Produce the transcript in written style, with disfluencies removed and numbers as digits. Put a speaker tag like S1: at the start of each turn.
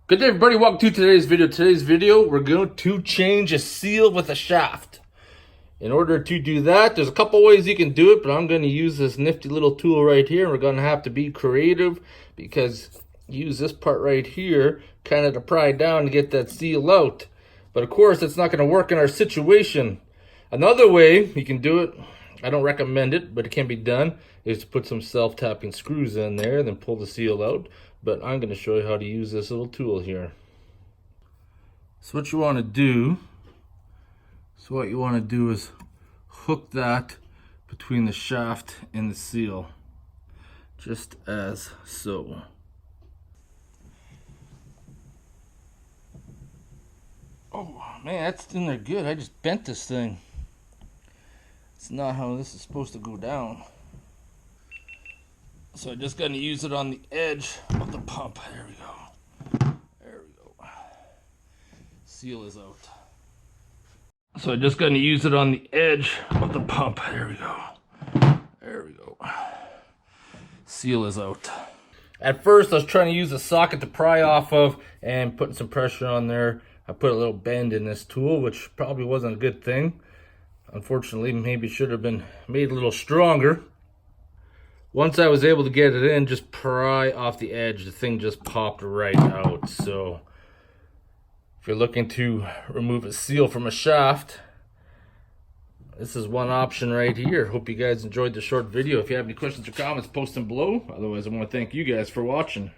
S1: Good day, everybody. Welcome to today's video. Today's video, we're going to change a seal with a shaft. In order to do that, there's a couple ways you can do it, but I'm going to use this nifty little tool right here. We're going to have to be creative because use this part right here kind of to pry down to get that seal out. But of course, it's not going to work in our situation. Another way you can do it, I don't recommend it, but it can be done, is to put some self-tapping screws in there, then pull the seal out. But I'm going to show you how to use this little tool here. So what you want to do is hook that between the shaft and the seal, just as so. Oh man, that's in there good. I just bent this thing. It's not how this is supposed to go down. So I'm just going to use it on the edge of the pump. There we go. There we go. Seal is out. So I'm just going to use it on the edge of the pump. There we go. There we go. Seal is out. At first I was trying to use a socket to pry off of and putting some pressure on there. I put a little bend in this tool, which probably wasn't a good thing. Unfortunately, maybe should have been made a little stronger. Once I was able to get it in, just pry off the edge, the thing just popped right out. So if you're looking to remove a seal from a shaft, this is one option right here. Hope you guys enjoyed the short video. If you have any questions or comments, post them below. Otherwise, I want to thank you guys for watching.